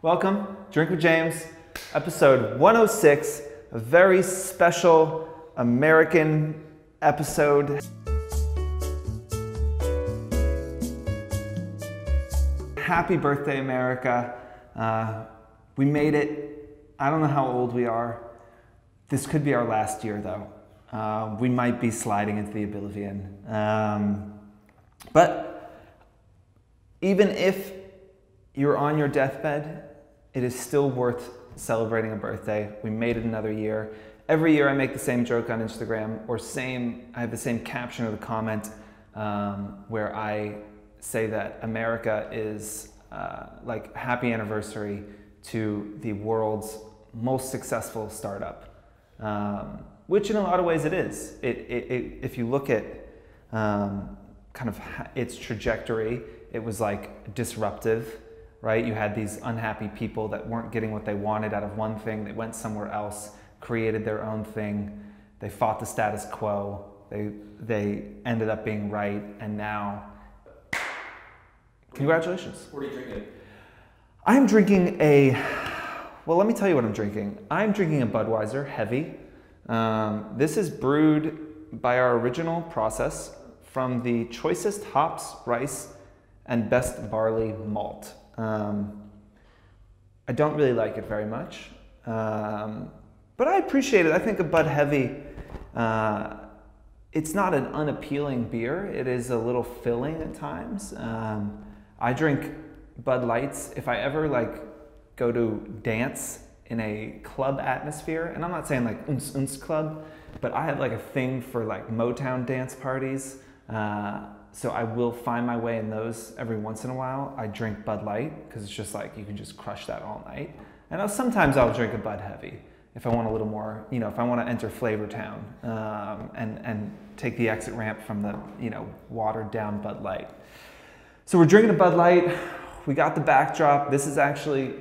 Welcome, Drink with James, episode 106, a very special American episode. Happy birthday, America. We made it. I don't know how old we are. This could be our last year, though. We might be sliding into the oblivion. But even if you're on your deathbed, it is still worth celebrating a birthday. We made it another year. Every year I make the same joke on Instagram, or I have the same caption or the comment where I say that America is like happy anniversary to the world's most successful startup, which in a lot of ways it is. If you look at kind of its trajectory, it was like disruptive. Right? You had these unhappy people that weren't getting what they wanted out of one thing. They went somewhere else, created their own thing. They fought the status quo. They ended up being right, and now, congratulations. What are you drinking? I'm drinking well, let me tell you what I'm drinking. I'm drinking a Budweiser Heavy. This is brewed by our original process from the choicest hops, rice, and best barley malt. I don't really like it very much, but I appreciate it. I think a Bud Heavy, it's not an unappealing beer. It is a little filling at times. I drink Bud Lights if I ever go to dance in a club atmosphere, and I'm not saying like uns uns club, but I have like a thing for like Motown dance parties. So I will find my way in those every once in a while. I drink Bud Light because it's just like you can just crush that all night. And sometimes I'll drink a Bud Heavy if I want a little more, if I want to enter Flavor Town and take the exit ramp from the, watered down Bud Light. So we're drinking a Bud Light. We got the backdrop. This is actually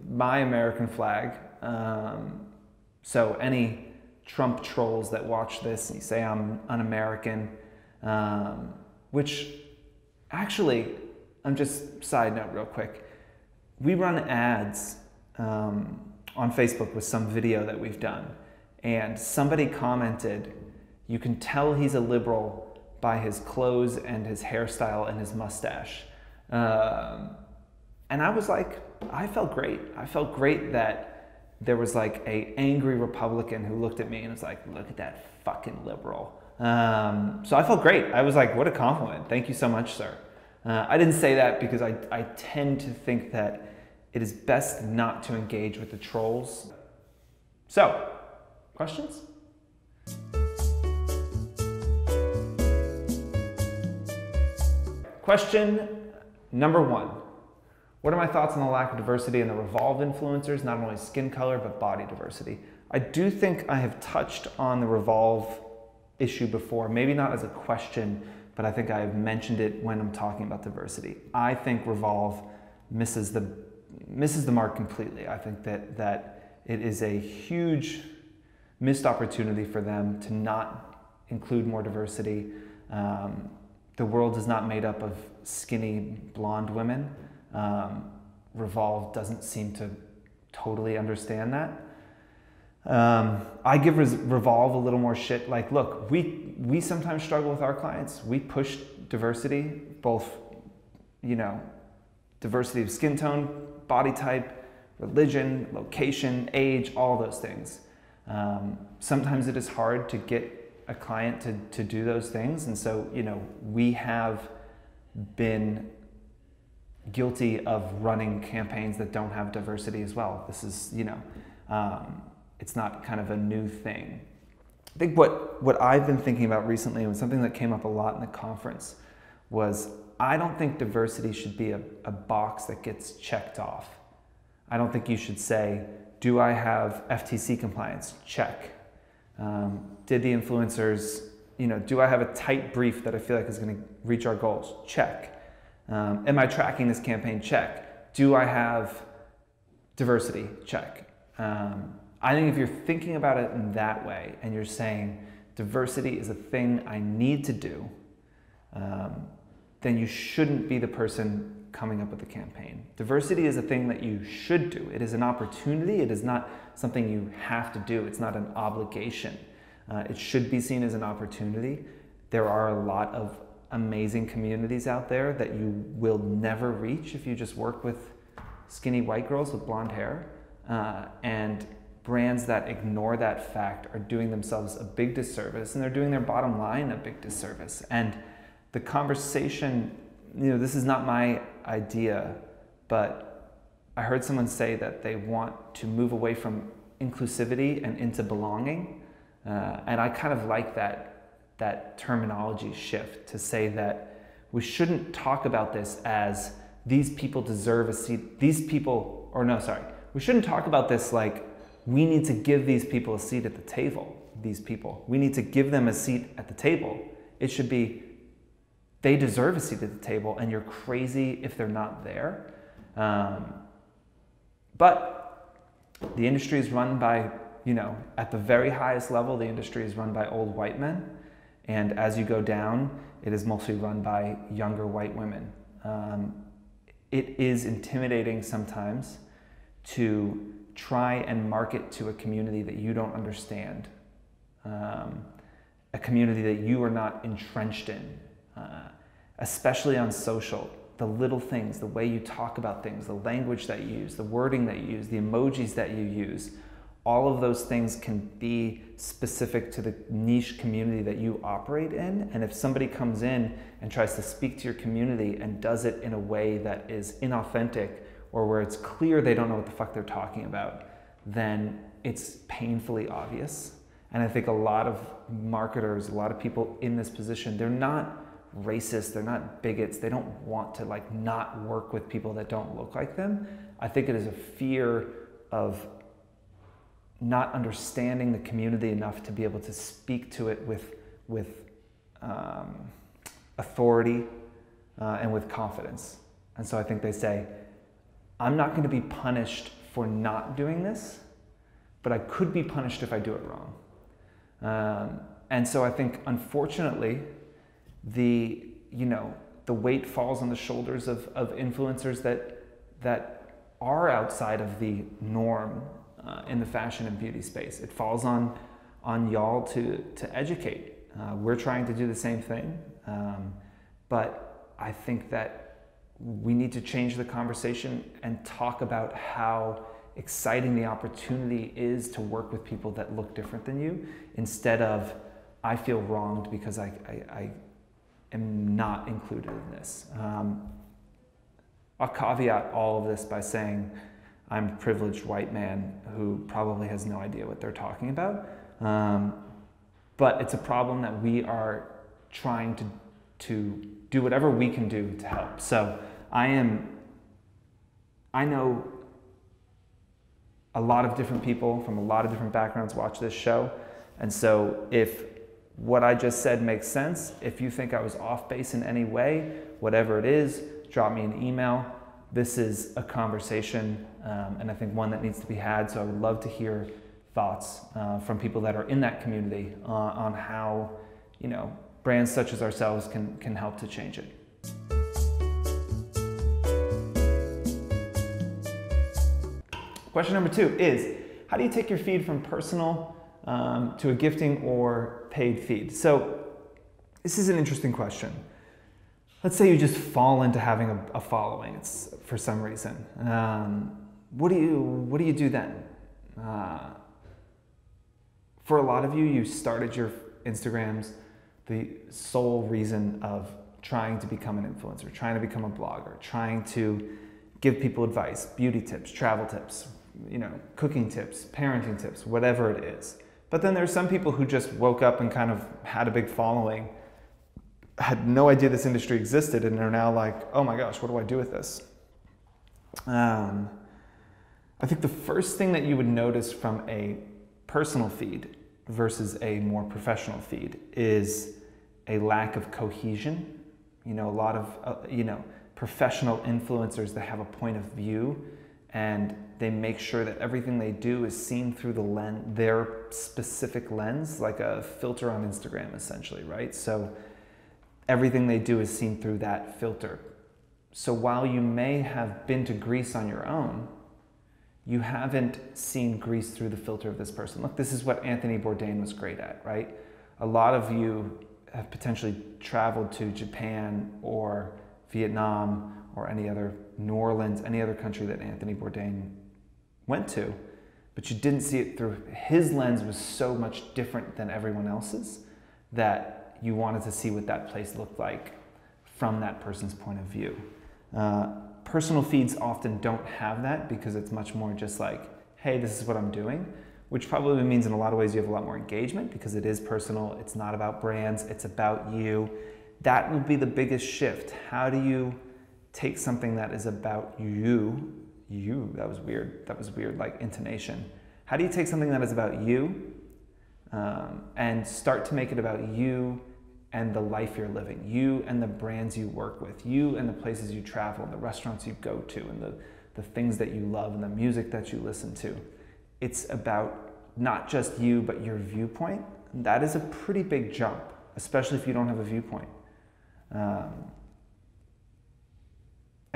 my American flag. So any Trump trolls that watch this and say I'm un-American, which actually, I'm just side note real quick. We run ads on Facebook with some video that we've done, and somebody commented, you can tell he's a liberal by his clothes and his hairstyle and his mustache. And I was like, I felt great. I felt great that there was like an angry Republican who looked at me and was like, look at that fucking liberal. So I felt great. I was like, what a compliment. Thank you so much, sir. I didn't say that because I tend to think that it is best not to engage with the trolls. So, questions? Question number 1. What are my thoughts on the lack of diversity in the Revolve influencers, not only skin color, but body diversity? I do think I have touched on the Revolve issue before, maybe not as a question, but I think I've mentioned it when I'm talking about diversity. I think Revolve misses the mark completely. I think that it is a huge missed opportunity for them to not include more diversity. The world is not made up of skinny blonde women. Revolve doesn't seem to totally understand that. I give Revolve a little more shit. Like, look, we sometimes struggle with our clients. We push diversity, both, diversity of skin tone, body type, religion, location, age, all those things. Sometimes it is hard to get a client to do those things. And so, we have been guilty of running campaigns that don't have diversity as well. This is, it's not kind of a new thing. I think what I've been thinking about recently, and something that came up a lot in the conference, was I don't think diversity should be a box that gets checked off. I don't think you should say, do I have FTC compliance? Check. Did the influencers, do I have a tight brief that I feel like is going to reach our goals? Check. Am I tracking this campaign? Check. Do I have diversity? Check. I think if you're thinking about it in that way and you're saying diversity is a thing I need to do, then you shouldn't be the person coming up with a campaign. Diversity is a thing that you should do. It is an opportunity. It is not something you have to do. It's not an obligation. It should be seen as an opportunity. There are a lot of amazing communities out there that you will never reach if you just work with skinny white girls with blonde hair. And brands that ignore that fact are doing themselves a big disservice, and they're doing their bottom line a big disservice. And the conversation, this is not my idea, but I heard someone say that they want to move away from inclusivity and into belonging. And I kind of like that terminology shift to say that we shouldn't talk about this as these people deserve a seat. We shouldn't talk about this like we need to give these people a seat at the table. We need to give them a seat at the table. It should be they deserve a seat at the table, and you're crazy if they're not there. But the industry is run by, at the very highest level, the industry is run by old white men. And as you go down, it is mostly run by younger white women. It is intimidating sometimes to try and market to a community that you don't understand, a community that you are not entrenched in, especially on social. The little things, the way you talk about things, the language that you use, the wording that you use, the emojis that you use, all of those things can be specific to the niche community that you operate in. And if somebody comes in and tries to speak to your community and does it in a way that is inauthentic, or where it's clear they don't know what the fuck they're talking about, then it's painfully obvious. And I think a lot of marketers, a lot of people in this position, they're not racist, they're not bigots, they don't want to not work with people that don't look like them. I think it is a fear of not understanding the community enough to be able to speak to it with authority and with confidence. And so I think they say, I'm not going to be punished for not doing this, but I could be punished if I do it wrong. And so I think, unfortunately, the weight falls on the shoulders of influencers that are outside of the norm in the fashion and beauty space. It falls on y'all to educate. We're trying to do the same thing, but I think that we need to change the conversation and talk about how exciting the opportunity is to work with people that look different than you, instead of I feel wronged because I am not included in this. I'll caveat all of this by saying I'm a privileged white man who probably has no idea what they're talking about. But it's a problem that we are trying to do whatever we can do to help. So I know a lot of different people from a lot of different backgrounds watch this show. And so if what I just said makes sense, if you think I was off base in any way, whatever it is, drop me an email. This is a conversation, and I think one that needs to be had. So I would love to hear thoughts from people that are in that community on how, brands such as ourselves can help to change it. Question number 2 is, how do you take your feed from personal to a gifting or paid feed? So this is an interesting question. Let's say you just fall into having a following for some reason. What do you do then? For a lot of you, you started your Instagrams the sole reason of trying to become an influencer, trying to become a blogger, trying to give people advice, beauty tips, travel tips, cooking tips, parenting tips, whatever it is. But then there's some people who just woke up and kind of had a big following, had no idea this industry existed, and are now like, oh my gosh, what do I do with this? I think the first thing that you would notice from a personal feed versus a more professional feed is a lack of cohesion. A lot of, professional influencers that have a point of view, and they make sure that everything they do is seen through their specific lens, like a filter on Instagram, essentially, right? So everything they do is seen through that filter. So while you may have been to Greece on your own, you haven't seen Greece through the filter of this person. Look, this is what Anthony Bourdain was great at, right? A lot of you have potentially traveled to Japan or Vietnam or any other, New Orleans, any other country that Anthony Bourdain went to, but you didn't see it through his lens. Was so much different than everyone else's that you wanted to see what that place looked like from that person's point of view. Personal feeds often don't have that because it's much more just like, hey, this is what I'm doing, which probably means in a lot of ways you have a lot more engagement because it is personal. It's not about brands, it's about you. That would be the biggest shift. How do you take something that is about you, that was weird, like intonation. How do you take something that is about you and start to make it about you and the life you're living, you and the brands you work with, you and the places you travel, the restaurants you go to, and the things that you love and the music that you listen to. It's about not just you, but your viewpoint. That is a pretty big jump, especially if you don't have a viewpoint. And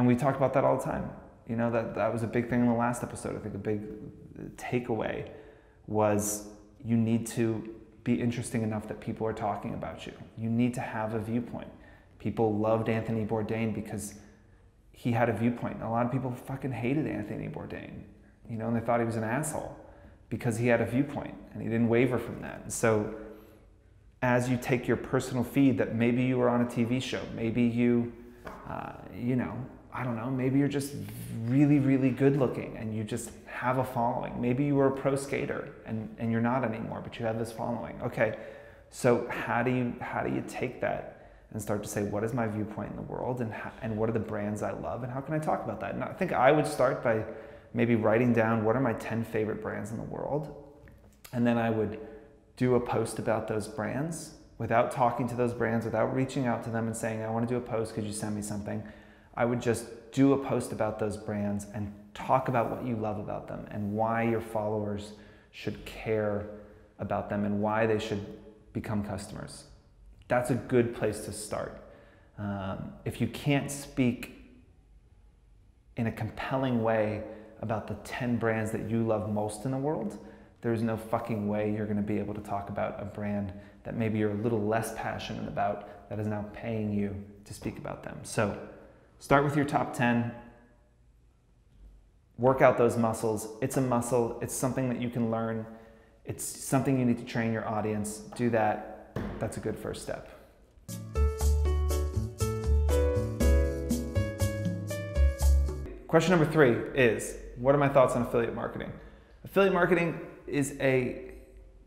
we talk about that all the time. You know, that was a big thing in the last episode. I think a big takeaway was you need to be interesting enough that people are talking about you. You need to have a viewpoint. People loved Anthony Bourdain because he had a viewpoint. A lot of people fucking hated Anthony Bourdain, you know, and they thought he was an asshole because he had a viewpoint and he didn't waver from that. And so as you take your personal feed that maybe you were on a TV show, maybe you, you know, I don't know, maybe you're just really, really good looking and you just have a following. Maybe you were a pro skater and you're not anymore, but you have this following. Okay, so how do you take that and start to say, what is my viewpoint in the world and what are the brands I love and how can I talk about that? And I think I would start by maybe writing down what are my 10 favorite brands in the world. And then I would do a post about those brands without talking to those brands, without reaching out to them and saying, I want to do a post, could you send me something? I would just do a post about those brands and talk about what you love about them and why your followers should care about them and why they should become customers. That's a good place to start. If you can't speak in a compelling way about the 10 brands that you love most in the world, there's no fucking way you're gonna be able to talk about a brand that maybe you're a little less passionate about that is now paying you to speak about them. So start with your top 10, work out those muscles. It's a muscle, it's something that you can learn. It's something you need to train your audience. Do that, that's a good first step. Question number 3 is, what are my thoughts on affiliate marketing? Affiliate marketing is a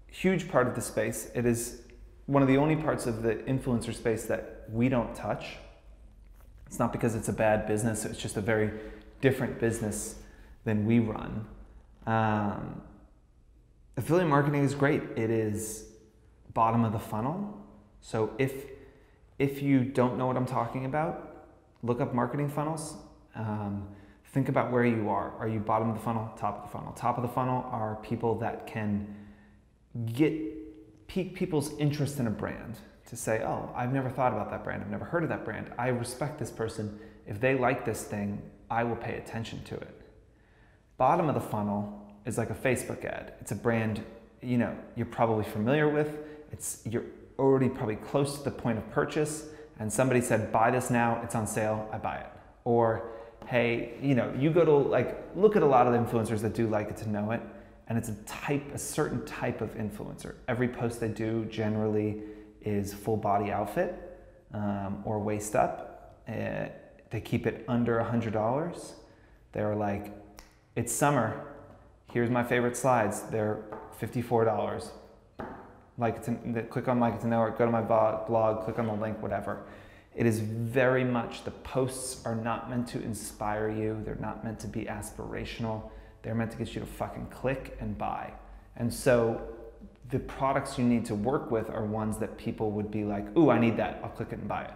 huge part of the space. It is one of the only parts of the influencer space that we don't touch. It's not because it's a bad business, it's just a very different business than we run. Affiliate marketing is great. It is bottom of the funnel. So if you don't know what I'm talking about, look up marketing funnels. Think about where you are. Are you bottom of the funnel, top of the funnel? Top of the funnel are people that can pique people's interest in a brand. To say, oh, I've never thought about that brand. I've never heard of that brand. I respect this person. If they like this thing, I will pay attention to it. Bottom of the funnel is like a Facebook ad. It's a brand, you know, you're probably familiar with. You're already probably close to the point of purchase and somebody said, buy this now, it's on sale, I buy it. Or, hey, you know, you go to look at a lot of the influencers that do like it to know it, and it's a certain type of influencer. Every post they do generally is full body outfit or waist up. They keep it under $100. They're like, it's summer. Here's my favorite slides. They're $54. Click on like it to know, or go to my blog, click on the link, whatever. It is very much, the posts are not meant to inspire you. They're not meant to be aspirational. They're meant to get you to fucking click and buy. And so the products you need to work with are ones that people would be like, ooh, I need that, I'll click it and buy it.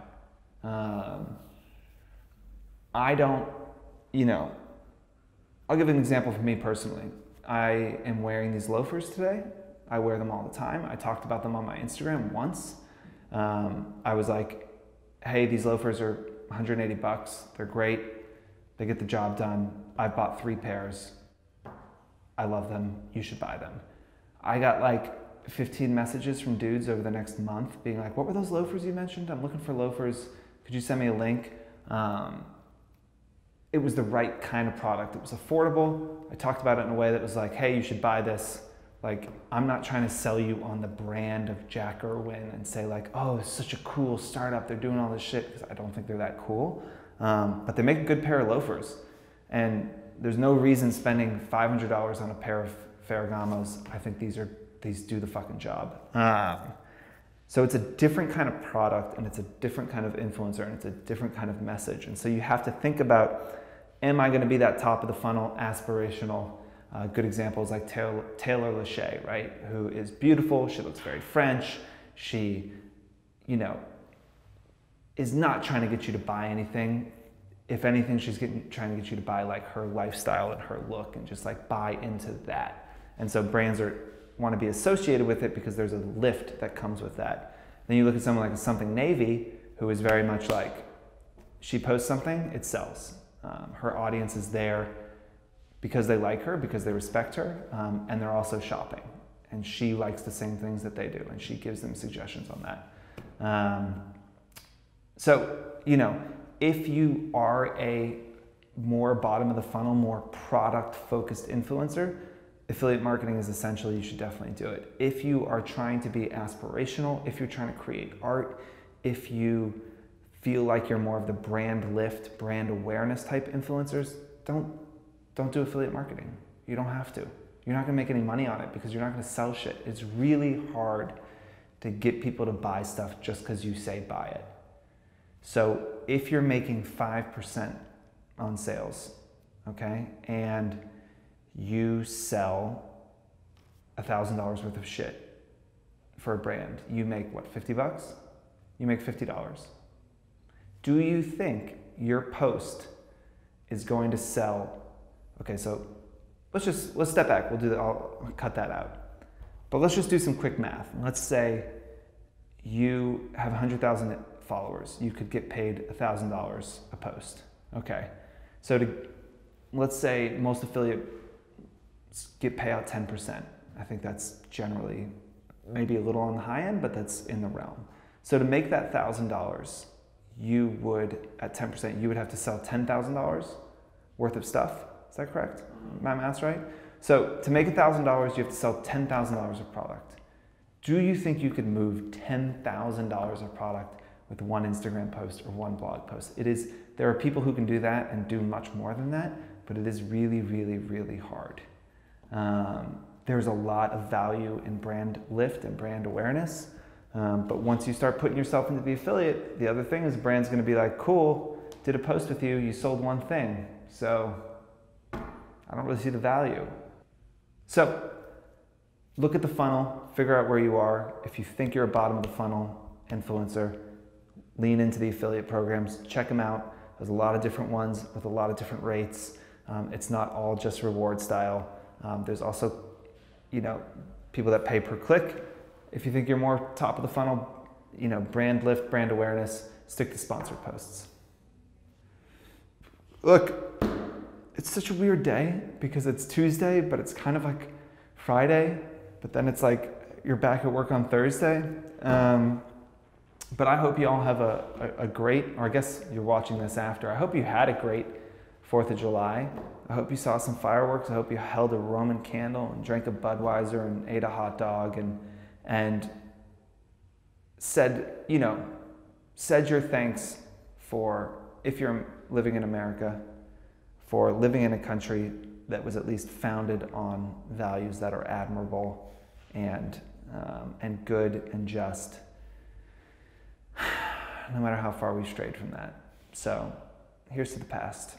I don't, you know, I'll give an example for me personally. I am wearing these loafers today. I wear them all the time. I talked about them on my Instagram once. I was like, hey, these loafers are 180 bucks. They're great. They get the job done. I bought 3 pairs. I love them. You should buy them. I got like 15 messages from dudes over the next month being like, what were those loafers you mentioned? I'm looking for loafers. Could you send me a link? It was the right kind of product. It was affordable. I talked about it in a way that was like, hey, you should buy this. Like, I'm not trying to sell you on the brand of Jack Irwin and say like, oh, it's such a cool startup. They're doing all this shit, because I don't think they're that cool. But they make a good pair of loafers. And there's no reason spending $500 on a pair of Ferragamos. I think these do the fucking job. So it's a different kind of product, and it's a different kind of influencer, and it's a different kind of message. And so you have to think about, am I going to be that top of the funnel, aspirational? Good example is like Taylor Lachey, right? Who is beautiful. She looks very French. She, you know, is not trying to get you to buy anything. If anything, she's trying to get you to buy like her lifestyle and her look, and just like buy into that. And so brands want to be associated with it because there's a lift that comes with that. Then you look at someone like Something Navy, who is very much like, she posts something, it sells. Her audience is there because they like her, because they respect her, and they're also shopping. And she likes the same things that they do, and she gives them suggestions on that. So, you know, if you are a more bottom of the funnel, more product-focused influencer, affiliate marketing is essential. You should definitely do it. If you are trying to be aspirational, if you're trying to create art, if you feel like you're more of the brand lift, brand awareness type influencers, don't do affiliate marketing. You don't have to. You're not gonna make any money on it because you're not gonna sell shit. It's really hard to get people to buy stuff just because you say buy it. So if you're making 5% on sales, okay, and you sell $1,000 worth of shit for a brand, you make what, 50 bucks? You make $50. Do you think your post is going to sell? Okay, so let's step back. We'll do that. I'll cut that out. But let's just do some quick math. Let's say you have 100,000 followers. You could get paid $1,000 a post. Okay, so let's say most affiliates get pay out 10%. I think that's generally maybe a little on the high end, but that's in the realm. So to make that $1,000, you would, at 10%, you would have to sell $10,000 worth of stuff. Is that correct? My math's right? So to make $1,000, you have to sell $10,000 of product. Do you think you could move $10,000 of product with one Instagram post or one blog post? There are people who can do that and do much more than that, but it is really, really, really hard. There's a lot of value in brand lift and brand awareness. But once you start putting yourself into the affiliate, the other thing is the brand's gonna be like, cool, did a post with you, you sold one thing. So I don't really see the value. So look at the funnel, figure out where you are. If you think you're a bottom of the funnel influencer, lean into the affiliate programs, check them out. There's a lot of different ones with a lot of different rates. It's not all just reward style. There's also, you know, people that pay per click. If you think you're more top of the funnel, you know, brand lift, brand awareness, stick to sponsored posts. Look, it's such a weird day because it's Tuesday, but it's kind of like Friday, but then it's like you're back at work on Thursday. But I hope you all have a great, or I guess you're watching this after, I hope you had a great 4th of July. I hope you saw some fireworks. I hope you held a Roman candle and drank a Budweiser and ate a hot dog and said, you know, said your thanks for, if you're living in America, for living in a country that was at least founded on values that are admirable and good and just, no matter how far we've strayed from that. So here's to the past.